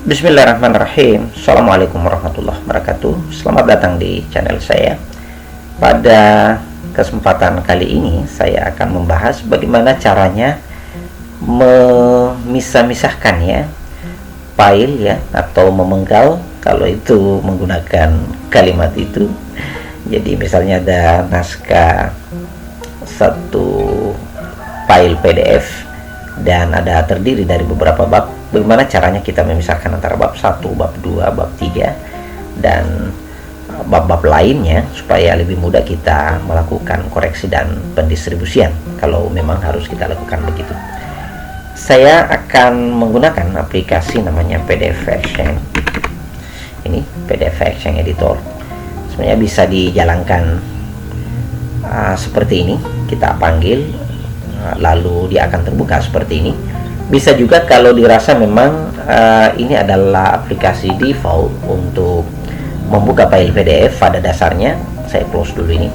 Bismillahirrahmanirrahim. Assalamualaikum warahmatullahi wabarakatuh. Selamat datang di channel saya. Pada kesempatan kali ini saya akan membahas bagaimana caranya memisah-misahkan ya file ya, atau memenggal kalau itu menggunakan kalimat itu. Jadi misalnya ada naskah satu file PDF dan ada terdiri dari beberapa bab. Bagaimana caranya kita memisahkan antara bab 1, bab 2, bab 3 dan bab-bab lainnya supaya lebih mudah kita melakukan koreksi dan pendistribusian kalau memang harus kita lakukan begitu. Saya akan menggunakan aplikasi namanya PDF Action. Ini PDF Action Editor. Sebenarnya bisa dijalankan seperti ini. Kita panggil lalu dia akan terbuka seperti ini. Bisa juga kalau dirasa memang ini adalah aplikasi default untuk membuka file PDF pada dasarnya. Saya close dulu ini.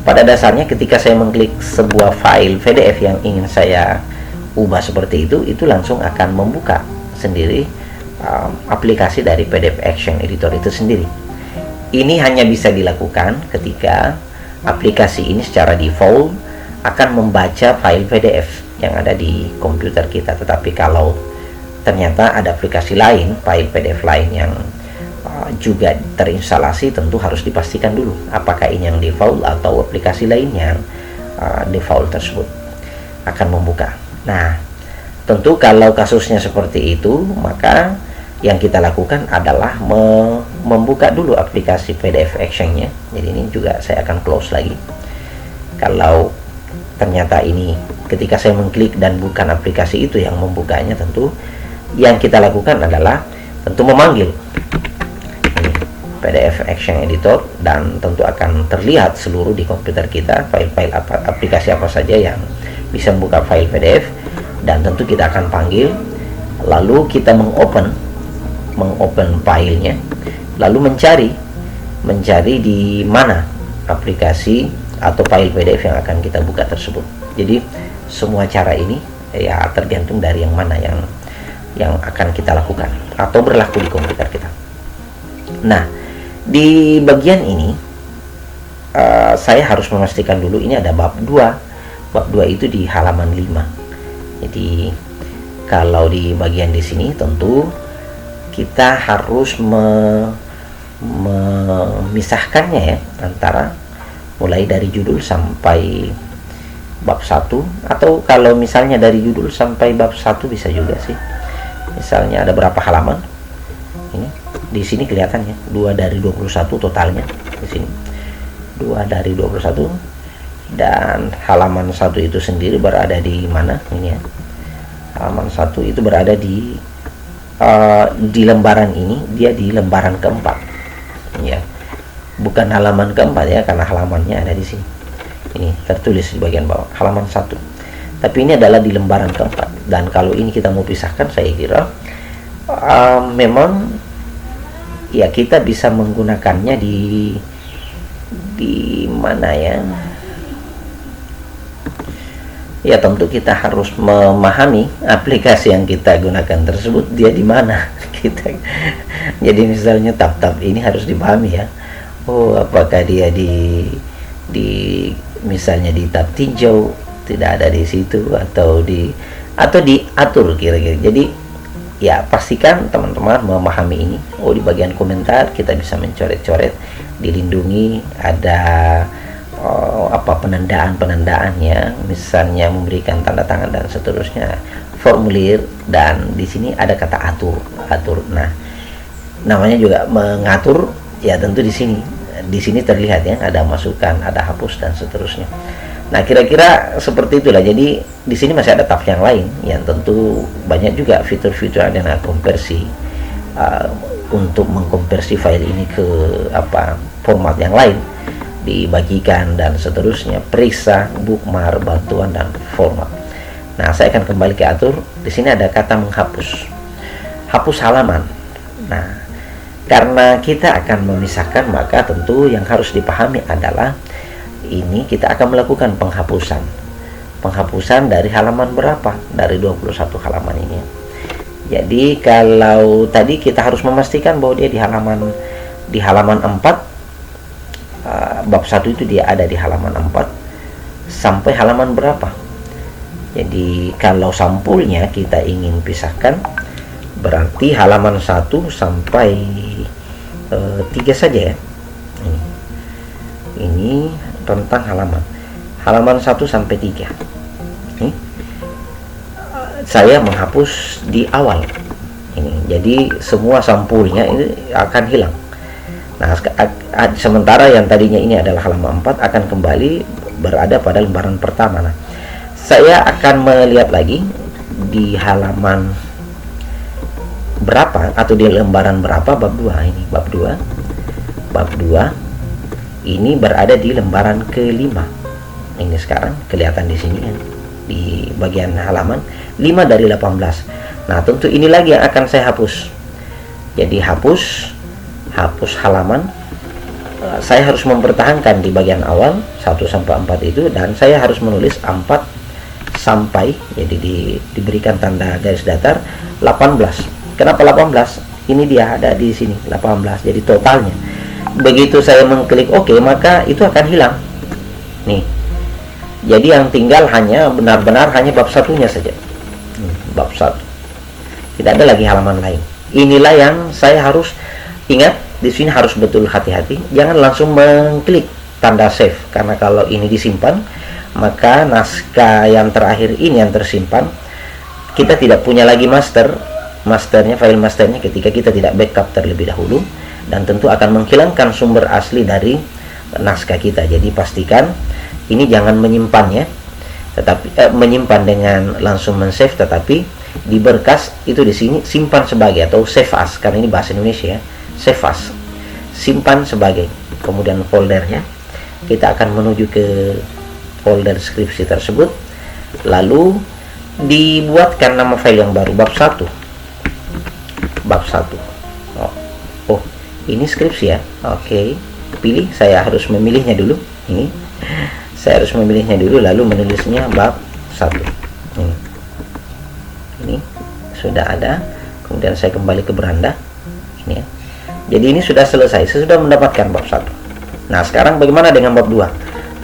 Pada dasarnya ketika saya mengklik sebuah file PDF yang ingin saya ubah seperti itu langsung akan membuka sendiri aplikasi dari PDF Action Editor itu sendiri. Ini hanya bisa dilakukan ketika aplikasi ini secara default akan membaca file PDF yang ada di komputer kita. Tetapi kalau ternyata ada aplikasi lain, file PDF lain yang juga terinstalasi, tentu harus dipastikan dulu apakah ini yang default atau aplikasi lain yang default tersebut akan membuka. Nah, tentu kalau kasusnya seperti itu, maka yang kita lakukan adalah membuka dulu aplikasi PDF Action-nya. Jadi ini juga saya akan close lagi. Kalau ternyata ini ketika saya mengklik dan bukan aplikasi itu yang membukanya, tentu yang kita lakukan adalah tentu memanggil ini, PDF Action Editor, dan tentu akan terlihat seluruh di komputer kita file-file aplikasi apa saja yang bisa membuka file PDF, dan tentu kita akan panggil lalu kita mengopen filenya, lalu mencari di mana aplikasi atau file PDF yang akan kita buka tersebut. Jadi semua cara ini ya tergantung dari yang mana yang akan kita lakukan atau berlaku di komputer kita. Nah, di bagian ini saya harus memastikan dulu ini ada bab 2. Bab 2 itu di halaman 5. Jadi kalau di bagian di sini tentu kita harus memisahkannya ya, antara mulai dari judul sampai bab 1, atau kalau misalnya dari judul sampai bab 1 bisa juga sih. Misalnya ada berapa halaman? Ini di sini kelihatannya 2 dari 21 totalnya di sini. 2 dari 21, dan halaman 1 itu sendiri berada di mana? Ini ya. Halaman 1 itu berada di lembaran ini, dia di lembaran keempat. Ya. Bukan halaman keempat ya, karena halamannya ada di sini. Ini tertulis di bagian bawah halaman 1. Tapi ini adalah di lembaran keempat. Dan kalau ini kita mau pisahkan, saya kira memang ya kita bisa menggunakannya di mana ya? Ya tentu kita harus memahami aplikasi yang kita gunakan tersebut dia di mana kita. Jadi misalnya tab-tab ini harus dipahami ya. Oh, apakah dia di misalnya di tab tinjau tidak ada di situ, atau diatur kira-kira. Jadi ya pastikan teman-teman memahami ini. Oh, di bagian komentar kita bisa mencoret-coret, dilindungi, ada penandaan-penandaannya, misalnya memberikan tanda tangan dan seterusnya, formulir, dan di sini ada kata atur. Nah, namanya juga mengatur ya, tentu di sini terlihat ya, ada masukan, ada hapus dan seterusnya. Nah, kira-kira seperti itulah. Jadi di sini masih ada tab yang lain yang tentu banyak juga fitur-fitur dan konversi untuk mengkonversi file ini ke format yang lain, dibagikan dan seterusnya, periksa, bookmark, bantuan, dan format. Nah, saya akan kembali ke atur. Di sini ada kata menghapus, hapus halaman. Nah, karena kita akan memisahkan, maka tentu yang harus dipahami adalah ini kita akan melakukan penghapusan dari halaman berapa, dari 21 halaman ini. Jadi kalau tadi kita harus memastikan bahwa dia di halaman 4, bab 1 itu dia ada di halaman 4 sampai halaman berapa. Jadi kalau sampulnya kita ingin pisahkan, berarti halaman 1 sampai 3 saja ya. Ini tentang halaman 1 sampai 3. Ini saya menghapus di awal ini, jadi semua sampulnya ini akan hilang. Nah, sementara yang tadinya ini adalah halaman 4 akan kembali berada pada lembaran pertama. Nah, saya akan melihat lagi di halaman berapa atau di lembaran berapa bab 2 ini. Bab 2 ini berada di lembaran kelima. Ini sekarang kelihatan di sini ya, di bagian halaman 5 dari 18. Nah, tentu ini lagi yang akan saya hapus. Jadi hapus halaman. Saya harus mempertahankan di bagian awal 1 sampai 4 itu, dan saya harus menulis 4 sampai, jadi diberikan tanda garis datar 18. Kenapa 18? Ini dia ada di sini 18. Jadi totalnya. Begitu saya mengklik OK, maka itu akan hilang. Nih. Jadi yang tinggal hanya benar-benar hanya bab satunya saja. Bab 1. Tidak ada lagi halaman lain. Inilah yang saya harus ingat. Di sini harus betul hati-hati. Jangan langsung mengklik tanda save, karena kalau ini disimpan, maka naskah yang terakhir ini yang tersimpan, kita tidak punya lagi file masternya ketika kita tidak backup terlebih dahulu, dan tentu akan menghilangkan sumber asli dari naskah kita. Jadi pastikan ini jangan menyimpannya, tetapi menyimpan dengan langsung men-save, tetapi di berkas itu di sini simpan sebagai atau save as, karena ini bahasa Indonesia ya. Save as, simpan sebagai. Kemudian foldernya kita akan menuju ke folder skripsi tersebut, lalu dibuatkan nama file yang baru, bab 1. Oh, ini skripsi ya. Oke, pilih. Saya harus memilihnya dulu. Saya harus memilihnya dulu, lalu menulisnya bab 1. Ini sudah ada. Kemudian saya kembali ke beranda. Ini ya. Jadi ini sudah selesai. Saya sudah mendapatkan bab 1. Nah, sekarang bagaimana dengan bab 2?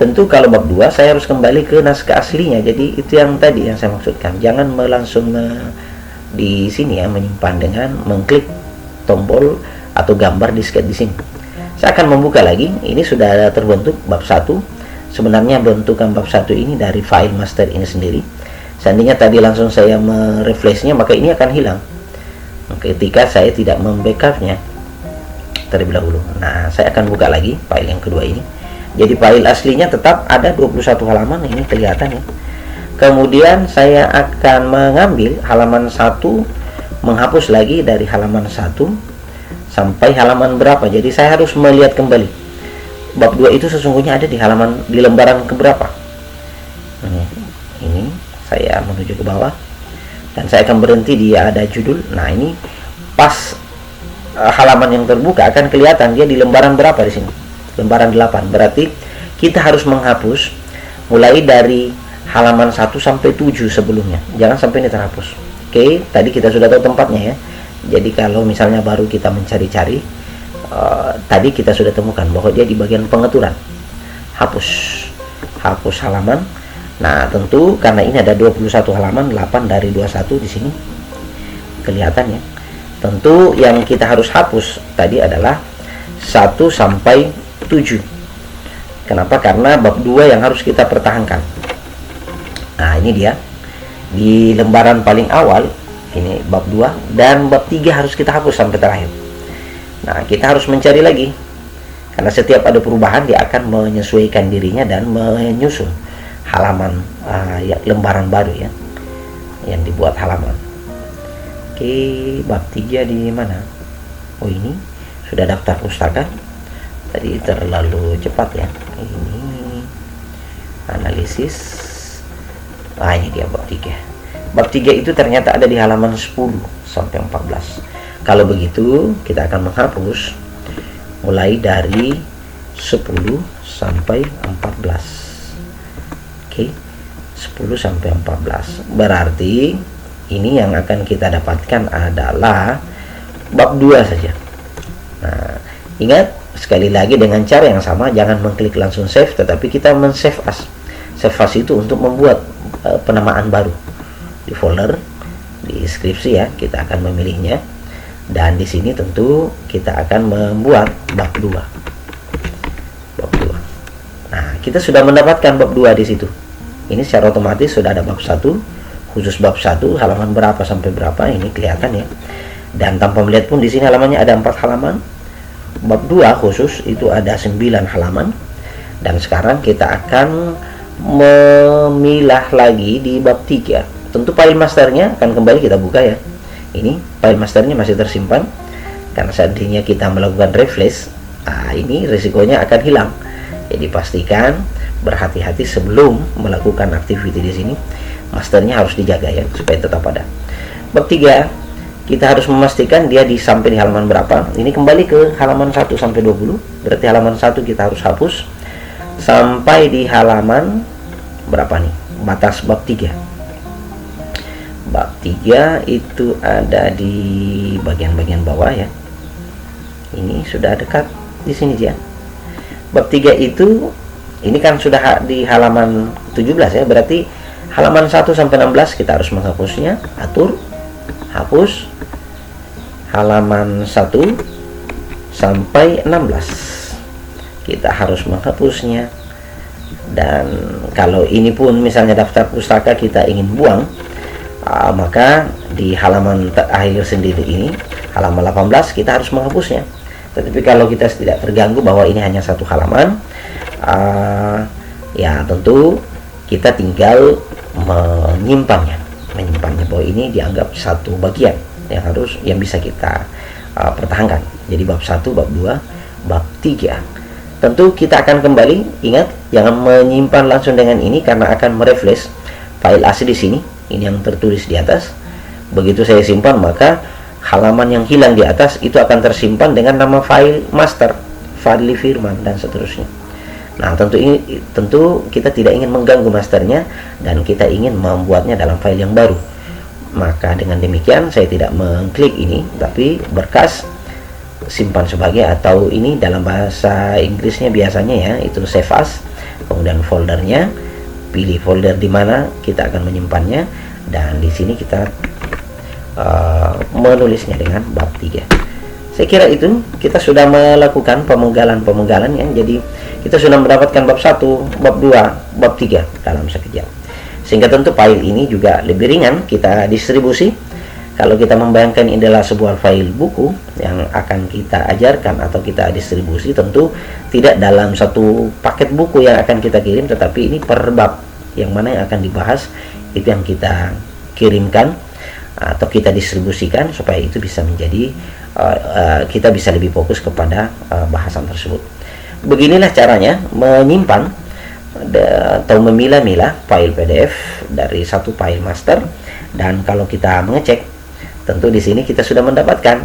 Tentu kalau bab 2 saya harus kembali ke naskah aslinya. Jadi itu yang tadi yang saya maksudkan. Jangan langsung di sini ya, menyimpan dengan mengklik tombol atau gambar disket di sini. Saya akan membuka lagi. Ini sudah terbentuk bab 1. Sebenarnya bentukan bab 1 ini dari file master ini sendiri. Seandainya tadi langsung saya merefreshnya, maka ini akan hilang ketika saya tidak membackupnya terlebih dahulu. Nah, saya akan buka lagi file yang kedua ini. Jadi file aslinya tetap ada 21 halaman, ini kelihatan ya. Kemudian saya akan mengambil halaman 1, menghapus lagi dari halaman 1 sampai halaman berapa. Jadi saya harus melihat kembali bab 2 itu sesungguhnya ada di lembaran keberapa. Ini saya menuju ke bawah dan saya akan berhenti, dia ada judul. Nah, ini pas halaman yang terbuka akan kelihatan dia di lembaran berapa di sini. Lembaran 8. Berarti kita harus menghapus mulai dari halaman 1 sampai 7 sebelumnya. Jangan sampai ini terhapus. Oke, tadi kita sudah tahu tempatnya ya. Jadi kalau misalnya baru kita mencari-cari, tadi kita sudah temukan bahwa dia di bagian pengaturan. Hapus halaman. Nah, tentu karena ini ada 21 halaman, 8 dari 21 di sini. Kelihatan ya. Tentu yang kita harus hapus tadi adalah 1 sampai 7. Kenapa? Karena bab 2 yang harus kita pertahankan. Nah, ini dia. Di lembaran paling awal, ini bab 2, dan bab 3 harus kita hapus sampai terakhir. Nah, kita harus mencari lagi. Karena setiap ada perubahan, dia akan menyesuaikan dirinya dan menyusun halaman lembaran baru ya, yang dibuat halaman. Oke, bab 3 di mana? Oh, ini sudah daftar pustaka. Tadi terlalu cepat ya. Ini analisis. Nah, ini dia bab 3. Bab 3 itu ternyata ada di halaman 10 sampai 14. Kalau begitu, kita akan menghapus mulai dari 10 sampai 14. Oke, 10 sampai 14. Berarti ini yang akan kita dapatkan adalah bab 2 saja. Nah, ingat sekali lagi dengan cara yang sama, jangan mengklik langsung save, tetapi kita men-save as. Save as itu untuk membuat penamaan baru di folder, di skripsi ya, kita akan memilihnya. Dan di sini tentu kita akan membuat bab 2. Bab 2. Nah, kita sudah mendapatkan bab 2 di situ. Ini secara otomatis sudah ada bab 1, khusus bab 1 halaman berapa sampai berapa ini kelihatan ya. Dan tanpa melihat pun di sini halamannya ada 4 halaman. Bab 2 khusus itu ada 9 halaman. Dan sekarang kita akan memilah lagi di bab 3. Tentu file masternya akan kembali kita buka ya. Ini file masternya masih tersimpan, karena seandainya kita melakukan refresh, ini risikonya akan hilang. Jadi pastikan berhati-hati sebelum melakukan aktiviti di sini. Masternya harus dijaga ya, supaya tetap ada. Bab 3 kita harus memastikan dia sampai di halaman berapa. Ini kembali ke halaman 1 sampai 20. Berarti halaman 1 kita harus hapus sampai di halaman berapa nih? Batas bab 3. Bab 3 itu ada di bagian-bagian bawah ya. Ini sudah dekat di sini ya. Bab 3 itu ini kan sudah di halaman 17 ya. Berarti halaman 1 sampai 16 kita harus menghapusnya. Atur, hapus halaman 1 sampai 16. Kita harus menghapusnya. Dan kalau ini pun misalnya daftar pustaka kita ingin buang, maka di halaman terakhir sendiri ini, halaman 18, kita harus menghapusnya. Tetapi kalau kita tidak terganggu bahwa ini hanya satu halaman, ya tentu kita tinggal menyimpannya bahwa ini dianggap satu bagian yang bisa kita pertahankan. Jadi bab 1, bab 2, bab 3. Tentu kita akan kembali, ingat jangan menyimpan langsung dengan ini karena akan merefresh file asli di sini. Ini yang tertulis di atas. Begitu saya simpan, maka halaman yang hilang di atas itu akan tersimpan dengan nama file master, Fadli Firman dan seterusnya. Nah, tentu kita tidak ingin mengganggu masternya dan kita ingin membuatnya dalam file yang baru. Maka dengan demikian saya tidak mengklik ini, tapi berkas simpan sebagai, atau ini dalam bahasa Inggrisnya biasanya ya itu save as. Kemudian foldernya, pilih folder di mana kita akan menyimpannya, dan di sini kita menulisnya dengan bab 3. Saya kira itu kita sudah melakukan pemenggalan ya. Jadi kita sudah mendapatkan bab 1, bab 2, bab 3 dalam sekejap. Sehingga tentu file ini juga lebih ringan kita distribusi. Kalau kita membayangkan ini adalah sebuah file buku yang akan kita ajarkan atau kita distribusi, tentu tidak dalam satu paket buku yang akan kita kirim, tetapi ini per bab yang mana yang akan dibahas itu yang kita kirimkan atau kita distribusikan, supaya itu bisa menjadi kita bisa lebih fokus kepada bahasan tersebut. Beginilah caranya menyimpan atau memilah-milah file PDF dari satu file master. Dan kalau kita mengecek, tentu di sini kita sudah mendapatkan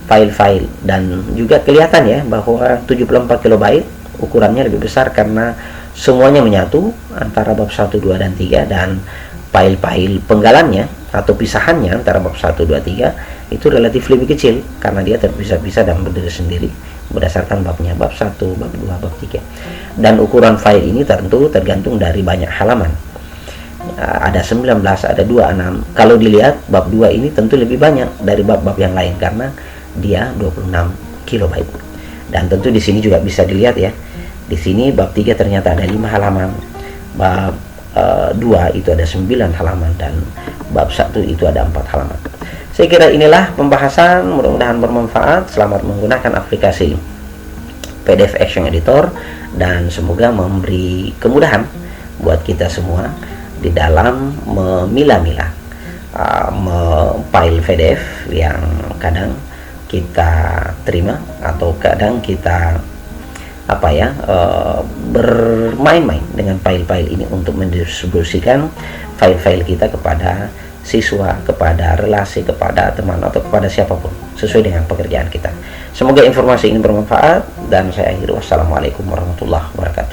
file-file, dan juga kelihatan ya bahwa 74 KB ukurannya lebih besar karena semuanya menyatu antara bab 1, 2, dan 3, dan file-file penggalannya atau pisahannya antara bab 1, 2, 3 itu relatif lebih kecil karena dia terpisah-pisah dan berdiri sendiri berdasarkan babnya, bab 1, bab 2, bab 3. Dan ukuran file ini tentu tergantung dari banyak halaman. Ada 19, ada 26. Kalau dilihat bab 2 ini tentu lebih banyak dari bab-bab yang lain karena dia 26 KB. Dan tentu di sini juga bisa dilihat ya. Di sini bab 3 ternyata ada 5 halaman. Bab 2 itu ada 9 halaman, dan bab 1 itu ada 4 halaman. Saya kira inilah pembahasan, mudah-mudahan bermanfaat. Selamat menggunakan aplikasi PDF Action Editor, dan semoga memberi kemudahan buat kita semua di dalam memilah-milah file PDF yang kadang kita terima atau kadang kita bermain-main dengan file-file ini untuk mendistribusikan file-file kita kepada siswa, kepada relasi, kepada teman, atau kepada siapapun sesuai dengan pekerjaan kita. Semoga informasi ini bermanfaat, dan saya akhiri. Wassalamualaikum warahmatullahi wabarakatuh.